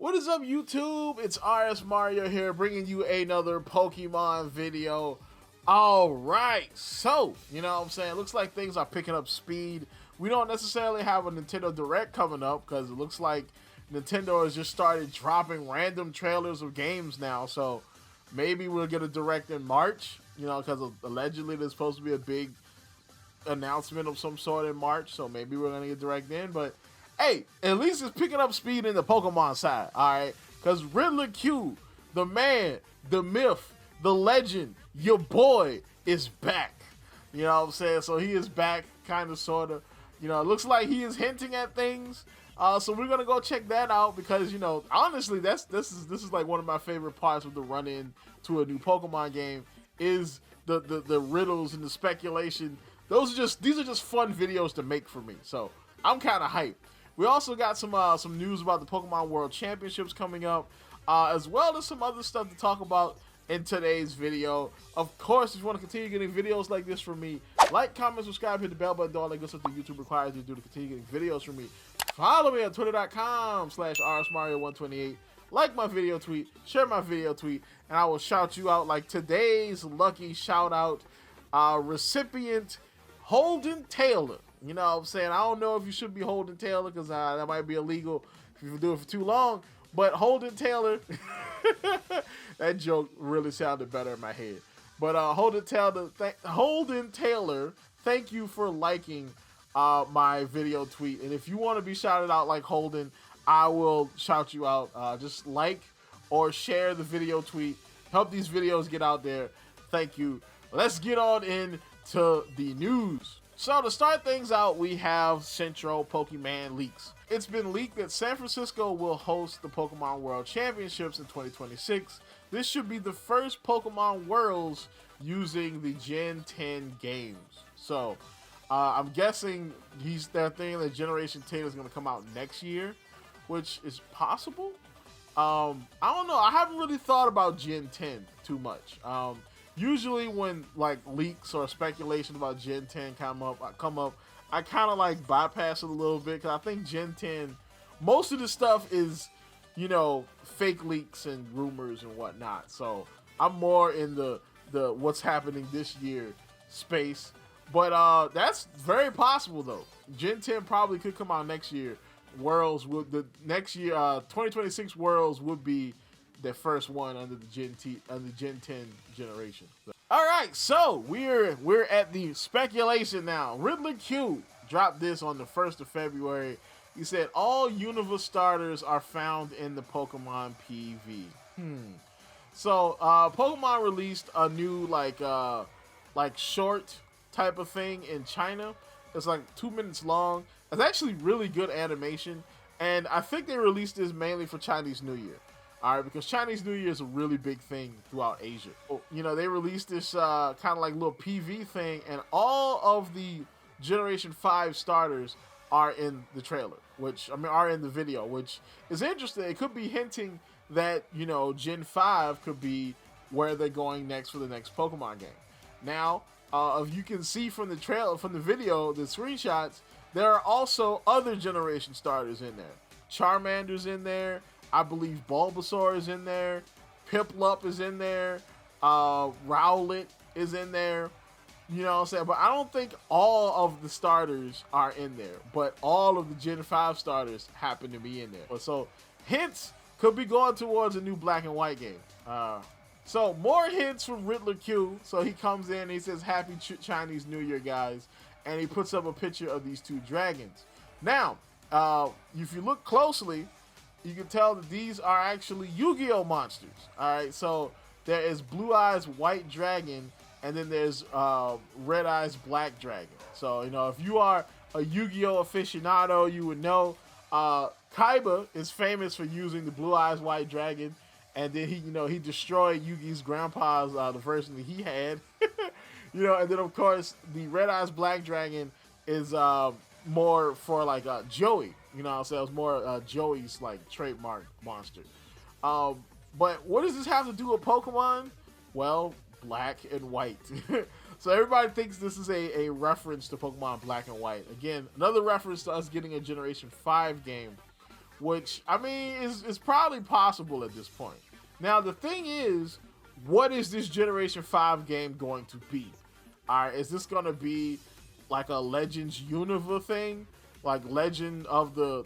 What is up, YouTube? It's RSMario here, bringing you another Pokemon video. Alright, so, you know what I'm saying, it looks like things are picking up speed. We don't necessarily have a Nintendo Direct coming up, because it looks like Nintendo has just started dropping random trailers of games now, so maybe we'll get a Direct in March, you know, because allegedly there's supposed to be a big announcement of some sort in March, so maybe we're going to get Direct in, but hey, at least it's picking up speed in the Pokemon side, alright? Because Riddler Khu, the man, the myth, the legend, your boy is back. You know what I'm saying? So he is back, kind of, sort of. You know, it looks like he is hinting at things. So we're going to go check that out because, you know, honestly, this is like one of my favorite parts of the run-in to a new Pokemon game is the riddles and the speculation. These are just fun videos to make for me. So I'm kind of hyped. We also got some news about the Pokemon World Championships coming up, as well as some other stuff to talk about in today's video. Of course, if you want to continue getting videos like this from me, like, comment, subscribe, hit the bell button, do all that good stuff that YouTube requires you to do to continue getting videos from me. Follow me on twitter.com/RSMario128. Like my video tweet, share my video tweet, and I will shout you out like today's lucky shout out recipient, Holden Taylor. You know what I'm saying? I don't know if you should be Holden Taylor because that might be illegal if you do it for too long. But Holden Taylor, that joke really sounded better in my head. But Holden Taylor, thank you for liking my video tweet. And if you want to be shouted out like Holden, I will shout you out. Just like or share the video tweet. Help these videos get out there. Thank you. Let's get on into the news. So to start things out, we have Central Pokemon leaks. It's been leaked that San Francisco will host the Pokemon World Championships in 2026. This should be the first Pokemon Worlds using the Gen 10 games. So I'm guessing they're thinking that Generation 10 is going to come out next year, which is possible. I don't know. I haven't really thought about Gen 10 too much. Usually when like leaks or speculation about Gen 10 come up, I kind of like bypass it a little bit because I think Gen 10, most of the stuff is, you know, fake leaks and rumors and whatnot. So I'm more in the what's happening this year space. But that's very possible though. Gen 10 probably could come out next year. Worlds would next year 2026 Worlds would be the first one under the Gen 10 generation. So. All right, so we're at the speculation now. Riddler Khu dropped this on the 1st of February. He said all Universe starters are found in the Pokemon PV. So Pokemon released a new like short type of thing in China. It's like 2 minutes long. It's actually really good animation, and I think they released this mainly for Chinese New Year. Alright, because Chinese New Year is a really big thing throughout Asia. You know, they released this kind of like little PV thing, and all of the Generation 5 starters are in the trailer, are in the video, which is interesting. It could be hinting that, you know, Gen 5 could be where they're going next for the next Pokemon game. Now, if you can see from the trailer, from the video, the screenshots, there are also other Generation starters in there. Charmander's in there. I believe Bulbasaur is in there, Piplup is in there, Rowlet is in there, you know what I'm saying? But I don't think all of the starters are in there, but all of the Gen 5 starters happen to be in there. So hints could be going towards a new Black and White game. So more hints from Riddler Khu. So he comes in and he says, Happy Chinese New Year, guys. And he puts up a picture of these two dragons. Now, if you look closely, you can tell that these are actually Yu-Gi-Oh monsters. Alright, so there is Blue Eyes White Dragon, and then there's Red Eyes Black Dragon. So, you know, if you are a Yu-Gi-Oh aficionado, you would know Kaiba is famous for using the Blue Eyes White Dragon, and then he destroyed Yugi's grandpa's the version that he had. You know, and then of course the Red Eyes Black Dragon is more for like Joey. You know what I'm saying? It was more Joey's like trademark monster. But what does this have to do with Pokemon? Well, black and white. So everybody thinks this is a reference to Pokemon Black and White. Again, another reference to us getting a Generation 5 game which I mean is probably possible at this point. Now the thing is, what is this Generation 5 game going to be? All right, is this going to be like a Legends Unova thing, like Legend of the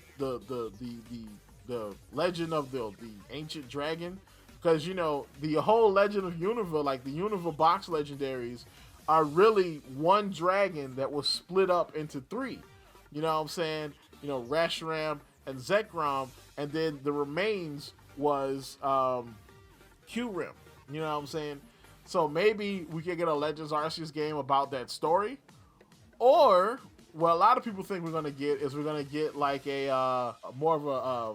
Legend of the Ancient Dragon? Because you know the whole Legend of Unova, like the Unova box legendaries, are really one dragon that was split up into three. You know what I'm saying? You know, Reshiram and Zekrom, and then the remains was Kyurem. You know what I'm saying? So maybe we could get a Legends Arceus game about that story. Or, what a lot of people think we're going to get is we're going to get like a more of a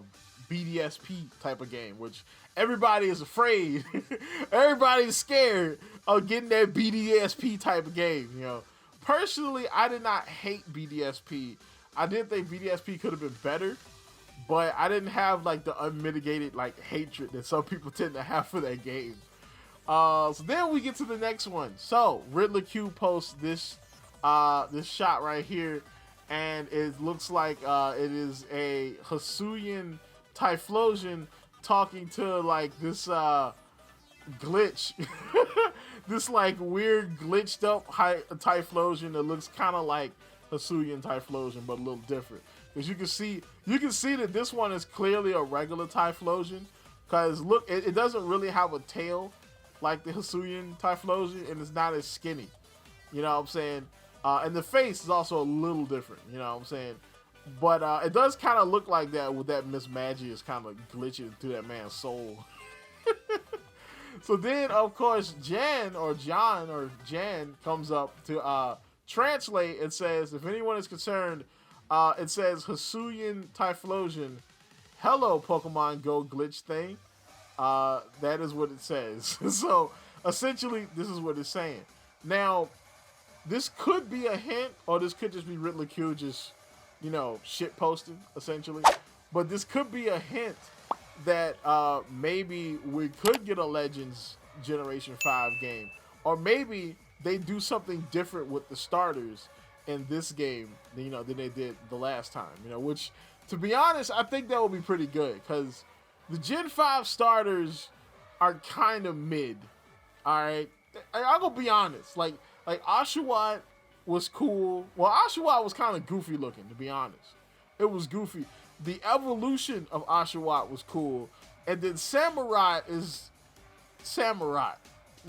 BDSP type of game, which everybody is afraid. Everybody's scared of getting that BDSP type of game, you know. Personally, I did not hate BDSP. I did think BDSP could have been better, but I didn't have like the unmitigated like hatred that some people tend to have for that game. So then we get to the next one. So Riddler Khu posts this shot right here, and it looks like it is a Hisuian Typhlosion talking to like this glitch, this like weird glitched up Typhlosion that looks kind of like Hisuian Typhlosion but a little different. Because you can see that this one is clearly a regular Typhlosion. Because look, it doesn't really have a tail like the Hisuian Typhlosion, and it's not as skinny. You know what I'm saying? And the face is also a little different. You know what I'm saying? But it does kind of look like that with that Miss Magic kind of glitching through that man's soul. So then, of course, Jan comes up to translate and says, if anyone is concerned, it says Hisuian Typhlosion, hello Pokemon Go glitch thing. That is what it says. So essentially, this is what it's saying. Now, this could be a hint, or this could just be Riddler Khu just, you know, shit posting, essentially. But this could be a hint that maybe we could get a Legends Generation 5 game. Or maybe they do something different with the starters in this game, you know, than they did the last time. You know, which, to be honest, I think that would be pretty good. Because the Gen 5 starters are kind of mid. Alright? I'm going to be honest. Like Oshawott was cool. Well, Oshawott was kind of goofy looking, to be honest. It was goofy. The evolution of Oshawott was cool. And then Samurai is Samurai.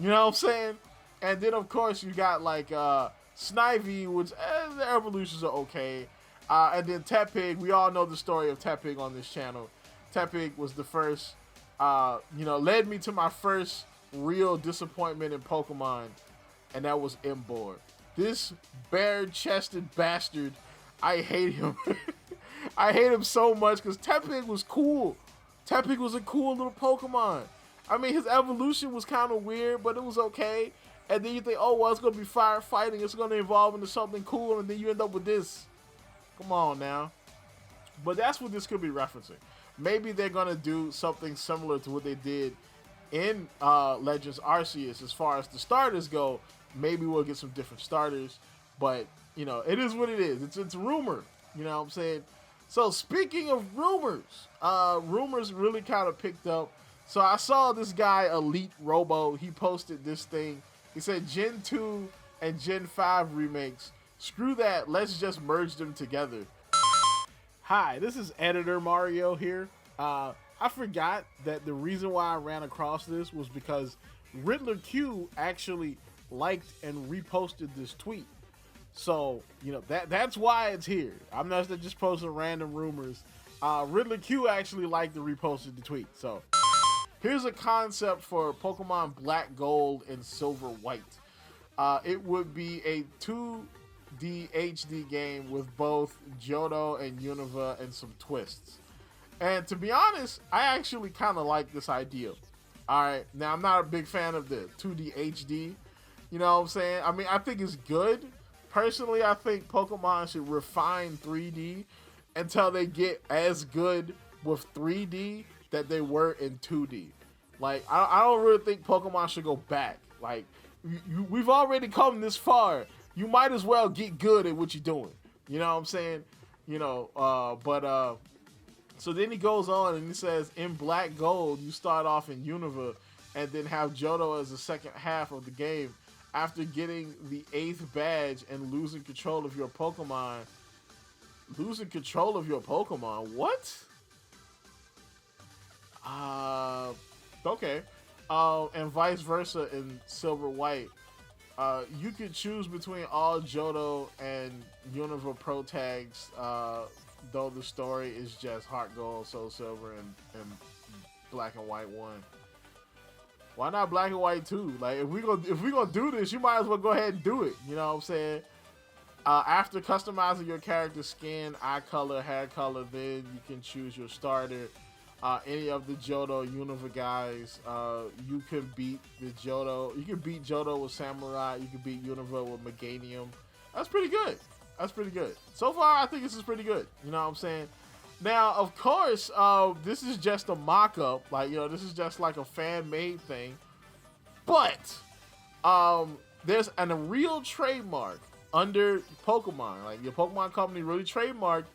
You know what I'm saying? And then, of course, you got like Snivy, which the evolutions are okay. And then Tepig. We all know the story of Tepig on this channel. Tepig was the first, led me to my first real disappointment in Pokemon. And that was Emboar. This bare-chested bastard, I hate him. I hate him so much because Tepig was cool. Tepig was a cool little Pokemon. I mean, his evolution was kind of weird, but it was okay. And then you think, oh, well, it's going to be firefighting. It's going to evolve into something cool, and then you end up with this. Come on now. But that's what this could be referencing. Maybe they're going to do something similar to what they did in Legends Arceus as far as the starters go. Maybe we'll get some different starters. But, you know, it is what it is. It's rumor. You know what I'm saying? So, speaking of rumors, rumors really kind of picked up. So, I saw this guy, Elite Robo. He posted this thing. He said, Gen 2 and Gen 5 remakes. Screw that. Let's just merge them together. Hi, this is Editor Mario here. I forgot that the reason why I ran across this was because Riddler Khu actually liked and reposted this tweet. So, you know, that's why it's here. I'm not just posting random rumors. Riddler Khu actually liked and reposted the tweet. So, here's a concept for Pokemon Black, Gold, and Silver, White. It would be a 2D HD game with both Johto and Unova and some twists. And to be honest, I actually kind of like this idea. Alright, now I'm not a big fan of the 2D HD. You know what I'm saying? I mean, I think it's good. Personally, I think Pokemon should refine 3D until they get as good with 3D that they were in 2D. Like, I don't really think Pokemon should go back. Like, we've already come this far. You might as well get good at what you're doing. You know what I'm saying? You know, So then he goes on and he says, in Black Gold, you start off in Unova and then have Johto as the second half of the game. After getting the 8th badge and losing control of your Pokemon. Losing control of your Pokemon? What? Okay. And vice versa in Silver White. You could choose between all Johto and Unova Pro tags, though the story is just Heart Gold, Soul Silver, and Black and White 1. Why not Black and White 2? Like, if we gonna do this, you might as well go ahead and do it. You know what I'm saying? After customizing your character's skin, eye color, hair color, then you can choose your starter. Any of the Johto Unova guys, you can beat the Johto. You can beat Johto with Samurai. You can beat Unova with Meganium. That's pretty good. That's pretty good. So far, I think this is pretty good. You know what I'm saying? Now, of course, this is just a mock-up. Like, you know, this is just like a fan-made thing. But there's a real trademark under Pokemon. Like, your Pokemon company really trademarked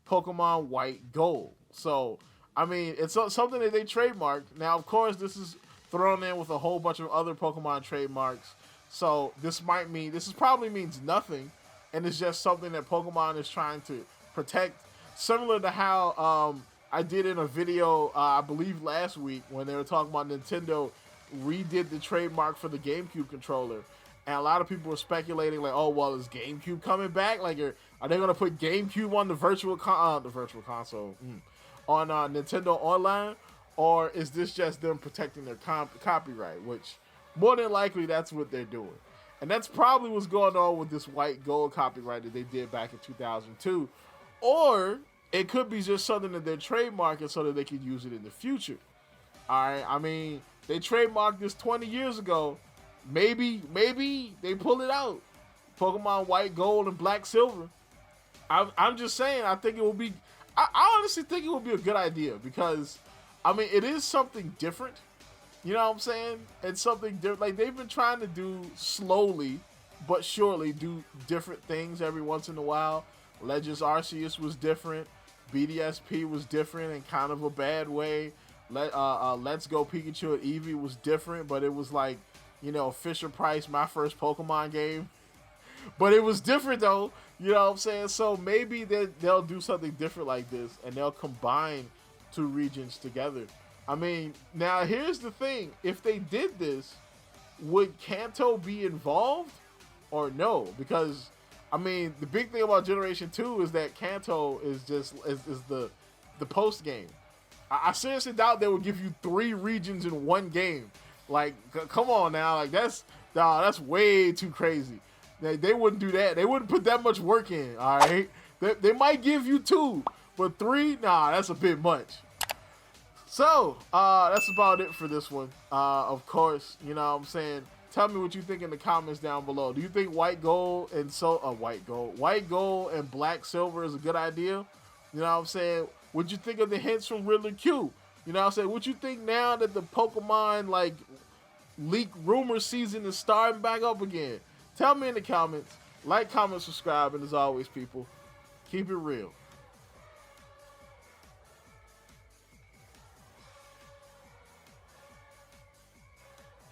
Pokemon White Gold. So, I mean, it's something that they trademarked. Now, of course, this is thrown in with a whole bunch of other Pokemon trademarks. So, this probably means nothing. And it's just something that Pokemon is trying to protect. Similar to how I did in a video, I believe last week, when they were talking about Nintendo redid the trademark for the GameCube controller. And a lot of people were speculating, like, oh, well, is GameCube coming back? Like, are they going to put GameCube on the virtual console, on Nintendo Online? Or is this just them protecting their copyright? Which, more than likely, that's what they're doing. And that's probably what's going on with this White Gold copyright that they did back in 2002. Or it could be just something that they're trademarking so that they can use it in the future. All right, I mean, they trademarked this 20 years ago. Maybe they pull it out. Pokemon White Gold and Black Silver. I'm just saying, I think it will be... I honestly think it would be a good idea because, I mean, it is something different. You know what I'm saying? It's something different. Like, they've been trying to do slowly but surely do different things every once in a while. Legends Arceus was different. BDSP was different in kind of a bad way. Let's Go Pikachu and Eevee was different, but it was like, you know, Fisher Price, my first Pokemon game. But it was different, though. You know what I'm saying? So maybe they'll do something different like this, and they'll combine two regions together. I mean, now here's the thing. If they did this, would Kanto be involved or no? Because, I mean, the big thing about Generation 2 is that Kanto is just is the post game. I seriously doubt they would give you 3 regions in one game. Like, come on now. Like, that's way too crazy. They wouldn't do that. They wouldn't put that much work in, all right? They might give you 2, but 3, nah, that's a bit much. So, that's about it for this one. Of course, you know what I'm saying? Tell me what you think in the comments down below. Do you think White Gold and White Gold and Black Silver is a good idea? You know what I'm saying? What'd you think of the hints from Riddler Khu? You know what I'm saying? What you think now that the Pokemon, like, leak rumor season is starting back up again? Tell me in the comments. Like, comment, subscribe, and as always, people, keep it real.